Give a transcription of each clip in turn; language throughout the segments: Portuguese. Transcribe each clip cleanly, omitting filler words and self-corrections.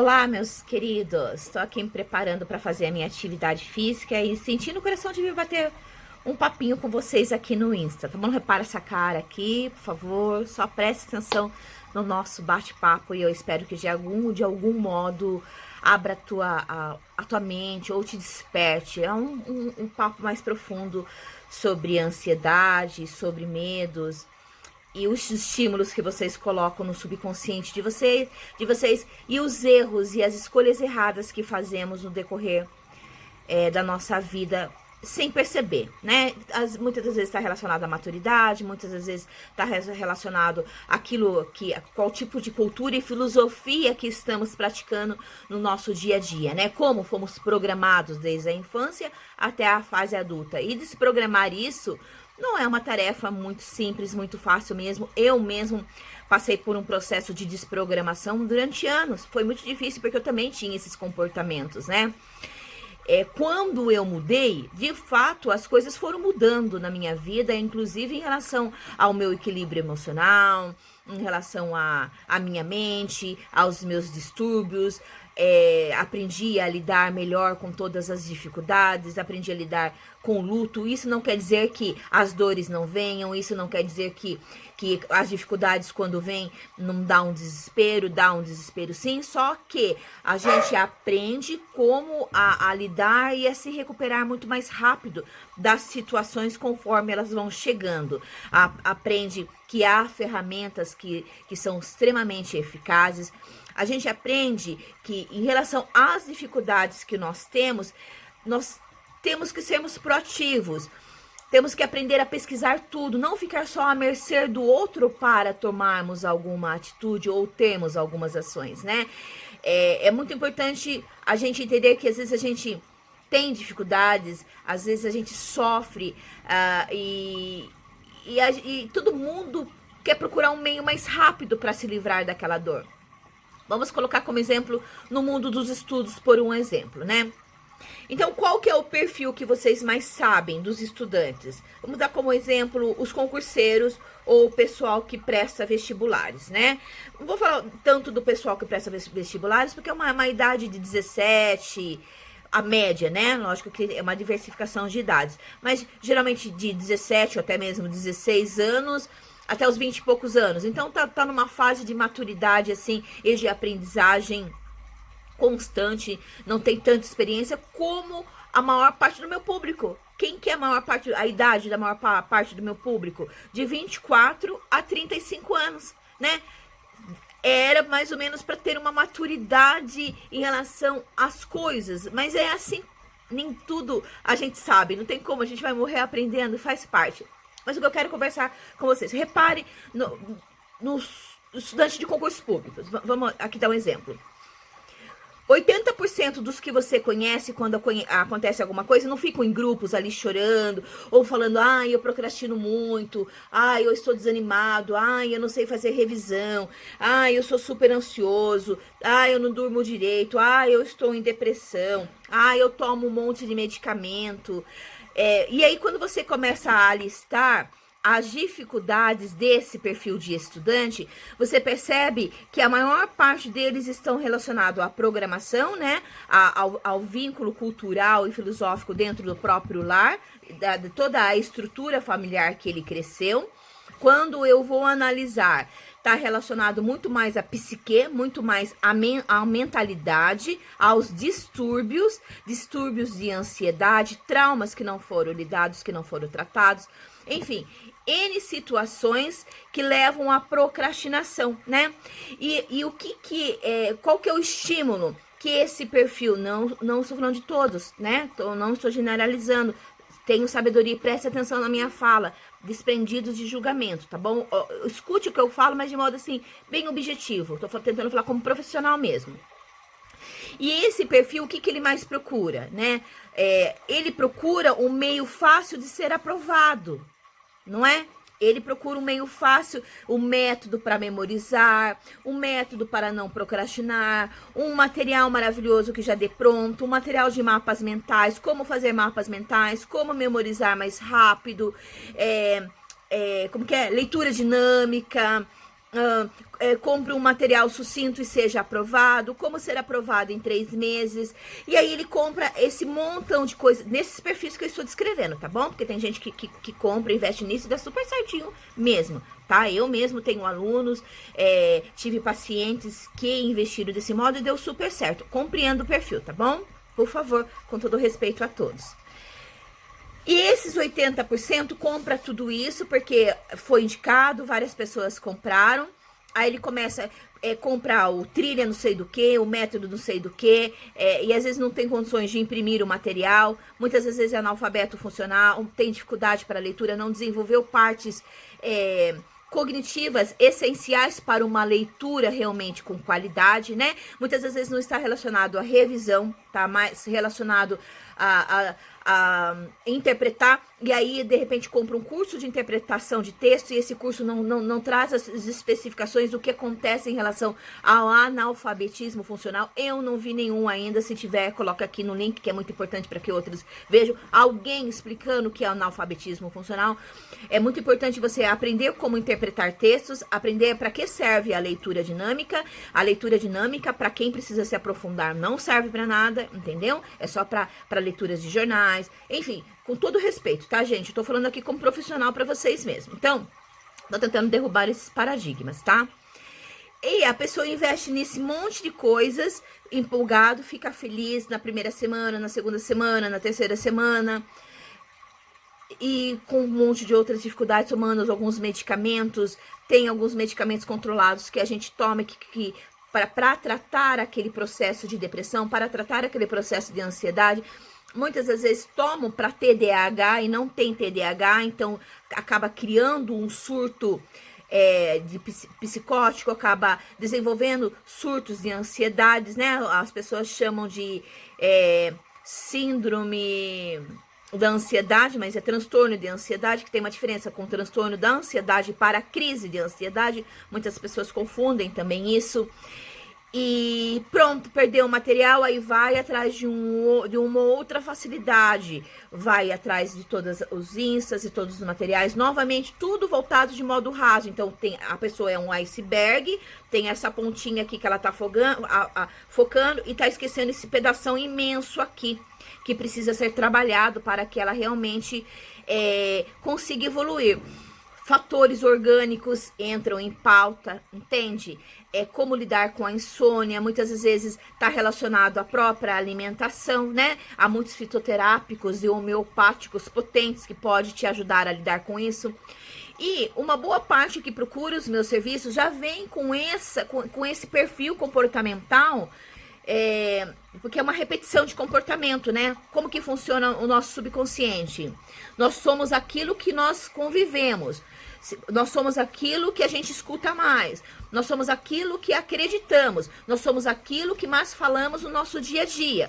Olá, meus queridos. Estou aqui me preparando para fazer a minha atividade física e sentindo o coração de vir bater um papinho com vocês aqui no Insta, tá bom? Não repara essa cara aqui, por favor. Só preste atenção no nosso bate-papo e eu espero que de algum modo abra a tua mente ou te desperte. É um papo mais profundo sobre ansiedade, sobre medos e os estímulos que vocês colocam no subconsciente de vocês e os erros e as escolhas erradas que fazemos no decorrer da nossa vida sem perceber, né? Muitas das vezes está relacionado à maturidade, muitas das vezes está relacionado qual tipo de cultura e filosofia que estamos praticando no nosso dia a dia, né? Como fomos programados desde a infância até a fase adulta. E desprogramar isso não é uma tarefa muito simples, muito fácil mesmo. Eu mesmo passei por um processo de desprogramação durante anos. Foi muito difícil porque eu também tinha esses comportamentos, né? Quando eu mudei, de fato, as coisas foram mudando na minha vida, inclusive em relação ao meu equilíbrio emocional, em relação à minha mente, aos meus distúrbios. Aprendi a lidar melhor com todas as dificuldades, aprendi a lidar com o luto. Isso não quer dizer que as dores não venham, isso não quer dizer que as dificuldades quando vêm não dá um desespero sim, só que a gente aprende como a lidar e a se recuperar muito mais rápido das situações conforme elas vão chegando. Aprende que há ferramentas que são extremamente eficazes. A gente aprende que em relação às dificuldades que nós temos que sermos proativos. Temos que aprender a pesquisar tudo, não ficar só à mercê do outro para tomarmos alguma atitude ou termos algumas ações, né? É muito importante a gente entender que às vezes a gente tem dificuldades, às vezes a gente sofre e todo mundo quer procurar um meio mais rápido para se livrar daquela dor. Vamos colocar como exemplo no mundo dos estudos, por um exemplo, né? Então, qual que é o perfil que vocês mais sabem dos estudantes? Vamos dar como exemplo os concurseiros ou o pessoal que presta vestibulares, né? Não vou falar tanto do pessoal que presta vestibulares, porque é uma idade de 17, a média, né? Lógico que é uma diversificação de idades. Mas, geralmente, de 17 ou até mesmo 16 anos até os 20 e poucos anos. Então, tá numa fase de maturidade, assim, e de aprendizagem constante, não tem tanta experiência como a maior parte do meu público. Quem que é a idade da maior parte do meu público? De 24 a 35 anos, né? Era mais ou menos para ter uma maturidade em relação às coisas, mas é assim, nem tudo a gente sabe, não tem como, a gente vai morrer aprendendo, faz parte. Mas o que eu quero conversar com vocês, repare nos estudantes de concursos públicos. Vamos aqui dar um exemplo. 80% dos que você conhece quando acontece alguma coisa não ficam em grupos ali chorando ou falando, eu procrastino muito, eu estou desanimado, eu não sei fazer revisão, eu sou super ansioso, eu não durmo direito, eu estou em depressão, eu tomo um monte de medicamento. E aí quando você começa a listar as dificuldades desse perfil de estudante, você percebe que a maior parte deles estão relacionados à programação, né? Ao vínculo cultural e filosófico dentro do próprio lar, de toda a estrutura familiar que ele cresceu. Quando eu vou analisar, está relacionado muito mais à psique, muito mais à mentalidade, aos distúrbios de ansiedade, traumas que não foram lidados, que não foram tratados, enfim, N situações que levam à procrastinação, né? E qual que é o estímulo que esse perfil, não estou falando de todos, né? Não estou generalizando, tenho sabedoria e preste atenção na minha fala, desprendidos de julgamento, tá bom? Escute o que eu falo, mas de modo assim, bem objetivo, estou tentando falar como profissional mesmo. E esse perfil, o que ele mais procura, né? Ele procura um meio fácil de ser aprovado, não é? Ele procura um meio fácil, um método para memorizar, um método para não procrastinar, um material maravilhoso que já dê pronto, um material de mapas mentais, como fazer mapas mentais, como memorizar mais rápido, leitura dinâmica, compre um material sucinto e seja aprovado, como ser aprovado em 3 meses, e aí ele compra esse montão de coisas, nesses perfis que eu estou descrevendo, tá bom? Porque tem gente que compra, investe nisso e dá super certinho mesmo, tá? Eu mesmo tenho alunos, tive pacientes que investiram desse modo e deu super certo. Compreendo o perfil, tá bom? Por favor, com todo respeito a todos. E esses 80% compra tudo isso porque foi indicado, várias pessoas compraram. Aí ele começa a comprar o trilha não sei do que, o método não sei do que, e às vezes não tem condições de imprimir o material, muitas vezes é analfabeto funcional, tem dificuldade para leitura, não desenvolveu partes cognitivas essenciais para uma leitura realmente com qualidade, né? Muitas vezes não está relacionado à revisão, tá mais relacionado a interpretar, e aí de repente compra um curso de interpretação de texto e esse curso não traz as especificações do que acontece em relação ao analfabetismo funcional. Eu não vi nenhum ainda, se tiver coloca aqui no link, que é muito importante para que outros vejam alguém explicando o que é analfabetismo funcional. É muito importante você aprender como interpretar textos, aprender para que serve a leitura dinâmica. A leitura dinâmica, para quem precisa se aprofundar, não serve para nada, entendeu? É só para leituras de jornais, enfim, com todo respeito, tá, gente? Eu tô falando aqui como profissional para vocês mesmo. Então, tô tentando derrubar esses paradigmas, tá? E a pessoa investe nesse monte de coisas, empolgado, fica feliz na primeira semana, na segunda semana, na terceira semana, e com um monte de outras dificuldades, tomando alguns medicamentos. Tem alguns medicamentos controlados que a gente toma para tratar aquele processo de depressão, para tratar aquele processo de ansiedade. Muitas das vezes tomam para TDAH e não tem TDAH, então acaba criando um surto de psicótico, acaba desenvolvendo surtos de ansiedades, né? As pessoas chamam de síndrome da ansiedade, mas é transtorno de ansiedade, que tem uma diferença com transtorno da ansiedade para crise de ansiedade. Muitas pessoas confundem também isso. E pronto, perdeu o material, aí vai atrás de uma outra facilidade, vai atrás de todos os instas e todos os materiais, novamente tudo voltado de modo raso. Então a pessoa é um iceberg, tem essa pontinha aqui que ela tá focando e tá esquecendo esse pedação imenso aqui, que precisa ser trabalhado para que ela realmente consiga evoluir. Fatores orgânicos entram em pauta, entende? Como lidar com a insônia, muitas vezes está relacionado à própria alimentação, né? Há muitos fitoterápicos e homeopáticos potentes que pode te ajudar a lidar com isso. E uma boa parte que procura os meus serviços já vem com esse perfil comportamental, porque é uma repetição de comportamento, né? Como que funciona o nosso subconsciente? Nós somos aquilo que nós convivemos. Nós somos aquilo que a gente escuta mais. Nós somos aquilo que acreditamos. Nós somos aquilo que mais falamos no nosso dia a dia.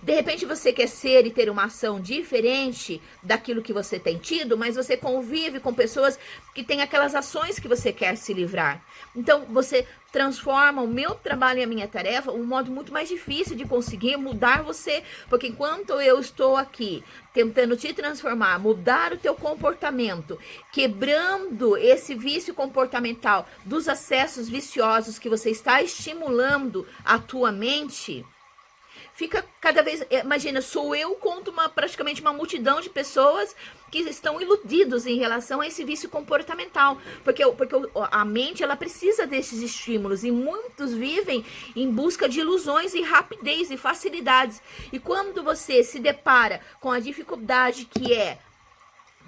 De repente você quer ser e ter uma ação diferente daquilo que você tem tido, mas você convive com pessoas que têm aquelas ações que você quer se livrar. Então você transforma o meu trabalho e a minha tarefa um modo muito mais difícil de conseguir mudar você, porque enquanto eu estou aqui tentando te transformar, mudar o teu comportamento, quebrando esse vício comportamental dos acessos viciosos que você está estimulando a tua mente, fica cada vez, imagina, sou eu contra praticamente uma multidão de pessoas que estão iludidos em relação a esse vício comportamental, porque a mente, ela precisa desses estímulos, e muitos vivem em busca de ilusões e rapidez e facilidades, e quando você se depara com a dificuldade que é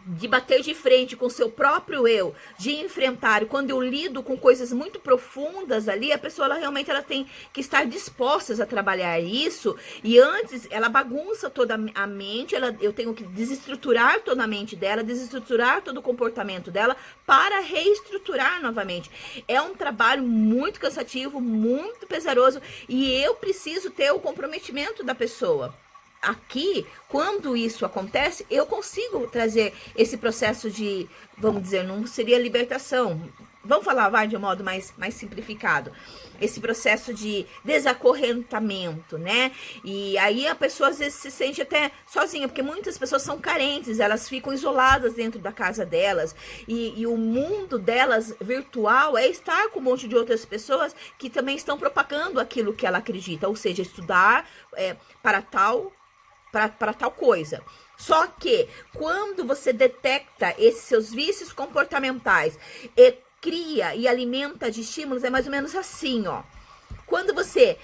de bater de frente com o seu próprio eu, de enfrentar, quando eu lido com coisas muito profundas ali, a pessoa ela tem que estar disposta a trabalhar isso, e antes ela bagunça toda a mente, eu tenho que desestruturar toda a mente dela, desestruturar todo o comportamento dela, para reestruturar novamente. É um trabalho muito cansativo, muito pesaroso, e eu preciso ter o comprometimento da pessoa. Aqui, quando isso acontece, eu consigo trazer esse processo de, vamos dizer, não seria libertação, vamos falar, vai, de um modo mais simplificado, esse processo de desacorrentamento, né? E aí a pessoa às vezes se sente até sozinha, porque muitas pessoas são carentes, elas ficam isoladas dentro da casa delas, e o mundo delas virtual é estar com um monte de outras pessoas que também estão propagando aquilo que ela acredita, ou seja, estudar para tal coisa. Só que quando você detecta esses seus vícios comportamentais e cria e alimenta de estímulos, é mais ou menos assim, ó. Quando você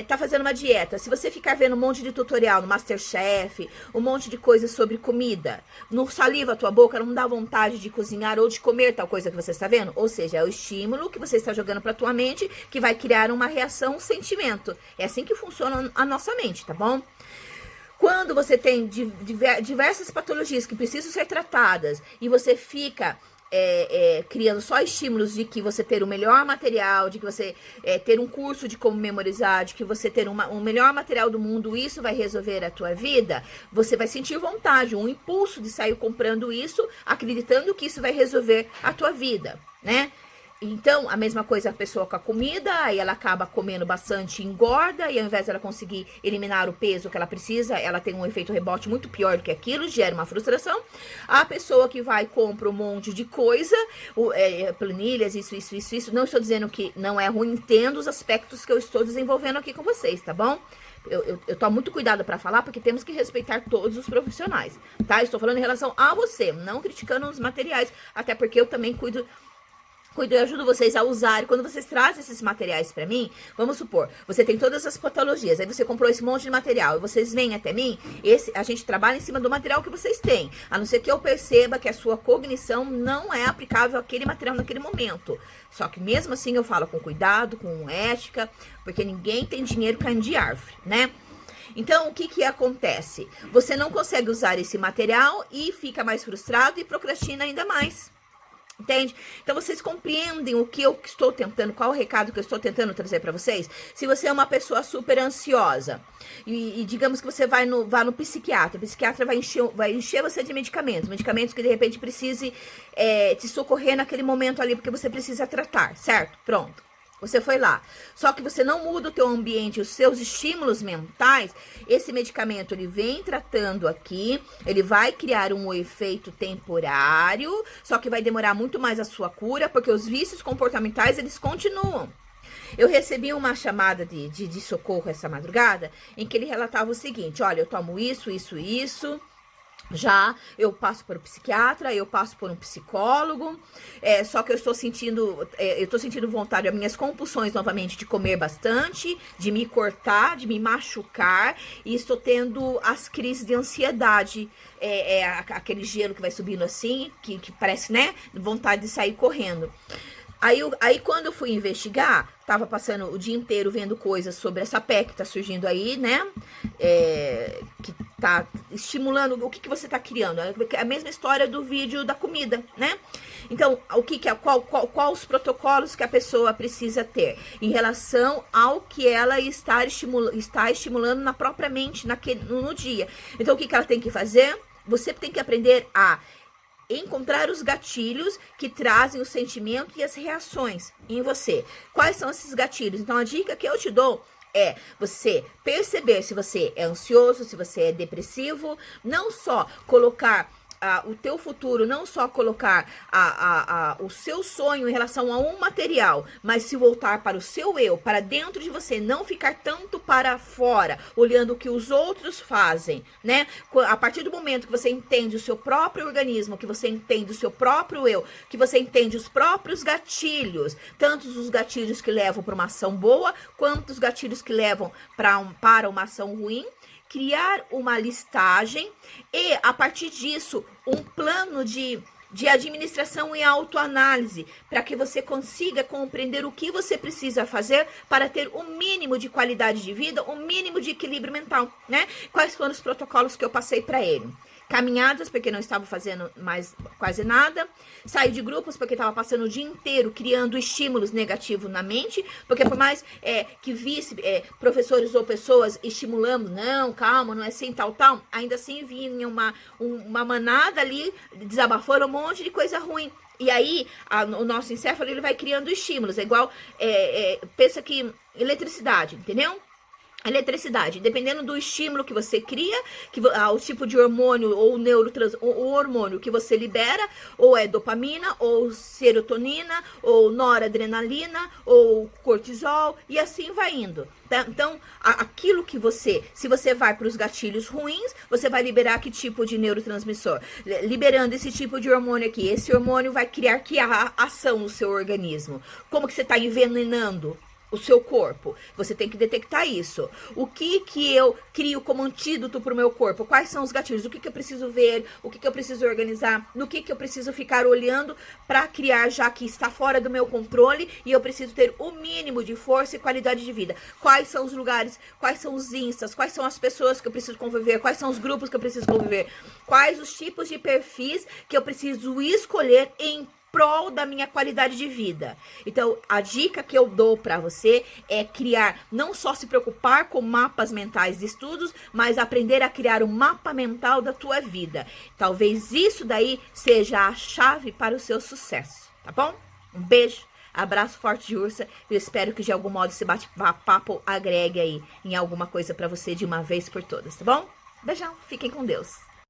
tá fazendo uma dieta, se você ficar vendo um monte de tutorial no MasterChef, um monte de coisas sobre comida, não saliva a tua boca, não dá vontade de cozinhar ou de comer tal coisa que você está vendo? Ou seja, é o estímulo que você está jogando para tua mente que vai criar uma reação, um sentimento. É assim que funciona a nossa mente, tá bom? Quando você tem diversas patologias que precisam ser tratadas e você fica criando só estímulos de que você ter o melhor material, de que você ter um curso de como memorizar, de que você ter um melhor material do mundo, isso vai resolver a tua vida, você vai sentir vontade, um impulso de sair comprando isso, acreditando que isso vai resolver a tua vida, né? Então, a mesma coisa a pessoa com a comida, aí ela acaba comendo bastante e engorda, e ao invés dela conseguir eliminar o peso que ela precisa, ela tem um efeito rebote muito pior do que aquilo, gera uma frustração. A pessoa que vai e compra um monte de coisa, planilhas, isso, não estou dizendo que não é ruim, entendo os aspectos que eu estou desenvolvendo aqui com vocês, tá bom? Eu tomo muito cuidado para falar, porque temos que respeitar todos os profissionais, tá? Estou falando em relação a você, não criticando os materiais, até porque eu também cuido e ajudo vocês a usar. Quando vocês trazem esses materiais pra mim, vamos supor, você tem todas as patologias, aí você comprou esse monte de material, e vocês vêm até mim, a gente trabalha em cima do material que vocês têm, a não ser que eu perceba que a sua cognição não é aplicável àquele material naquele momento. Só que mesmo assim eu falo com cuidado, com ética, porque ninguém tem dinheiro caindo de árvore, né? Então, o que acontece? Você não consegue usar esse material e fica mais frustrado e procrastina ainda mais. Entende? Então vocês compreendem o que eu estou tentando, qual o recado que eu estou tentando trazer para vocês? Se você é uma pessoa super ansiosa e digamos que você vá no psiquiatra, o psiquiatra vai encher você de medicamentos que de repente precise te socorrer naquele momento ali, porque você precisa tratar, certo? Pronto. Você foi lá, só que você não muda o teu ambiente, os seus estímulos mentais, esse medicamento ele vem tratando aqui, ele vai criar um efeito temporário, só que vai demorar muito mais a sua cura, porque os vícios comportamentais eles continuam. Eu recebi uma chamada de socorro essa madrugada, em que ele relatava o seguinte: olha, eu tomo isso, já eu passo por um psiquiatra, eu passo por um psicólogo, só que eu estou sentindo vontade, as minhas compulsões novamente de comer bastante, de me cortar, de me machucar, e estou tendo as crises de ansiedade, aquele gelo que vai subindo assim, que parece, né, vontade de sair correndo. Aí quando eu fui investigar, tava passando o dia inteiro vendo coisas sobre essa PEC que tá surgindo aí, né? Que tá estimulando o que você tá criando. É a mesma história do vídeo da comida, né? Então, qual os protocolos que a pessoa precisa ter em relação ao que ela está estimulando na própria mente no dia. Então, o que ela tem que fazer? Você tem que aprender a encontrar os gatilhos que trazem o sentimento e as reações em você. Quais são esses gatilhos? Então, a dica que eu te dou é você perceber se você é ansioso, se você é depressivo, não só colocar o teu futuro, não só colocar o seu sonho em relação a um material, mas se voltar para o seu eu, para dentro de você, não ficar tanto para fora, olhando o que os outros fazem, né? A partir do momento que você entende o seu próprio organismo, que você entende o seu próprio eu, que você entende os próprios gatilhos, tanto os gatilhos que levam para uma ação boa, quanto os gatilhos que levam para uma ação ruim, criar uma listagem e, a partir disso, um plano de administração e autoanálise, para que você consiga compreender o que você precisa fazer para ter o mínimo de qualidade de vida, o mínimo de equilíbrio mental, né? Quais foram os protocolos que eu passei para ele? Caminhadas, porque não estava fazendo mais quase nada. Saí de grupos, porque estava passando o dia inteiro criando estímulos negativos na mente, porque por mais que visse professores ou pessoas estimulando, não, calma, não é assim, tal, ainda assim vinha uma manada ali, desabafando um monte de coisa ruim. E aí, o nosso encéfalo, ele vai criando estímulos. É igual, pensa que eletricidade, entendeu? Eletricidade, dependendo do estímulo que você cria, o tipo de hormônio ou o hormônio que você libera, ou é dopamina, ou serotonina, ou noradrenalina, ou cortisol, e assim vai indo. Tá? Então, aquilo que se você vai para os gatilhos ruins, você vai liberar que tipo de neurotransmissor? Liberando esse tipo de hormônio aqui. Esse hormônio vai criar que ação no seu organismo. Como que você está envenenando o seu corpo? Você tem que detectar isso. O que eu crio como antídoto para o meu corpo? Quais são os gatilhos? O que eu preciso ver? O que eu preciso organizar? No que eu preciso ficar olhando para criar, já que está fora do meu controle e eu preciso ter o mínimo de força e qualidade de vida? Quais são os lugares? Quais são os instas? Quais são as pessoas que eu preciso conviver? Quais são os grupos que eu preciso conviver? Quais os tipos de perfis que eu preciso escolher em prol da minha qualidade de vida? Então, a dica que eu dou para você é criar, não só se preocupar com mapas mentais de estudos, mas aprender a criar um mapa mental da tua vida. Talvez isso daí seja a chave para o seu sucesso, tá bom? Um beijo, abraço forte de Ursa. Eu espero que de algum modo esse bate-papo agregue aí em alguma coisa para você de uma vez por todas, tá bom? Beijão, fiquem com Deus.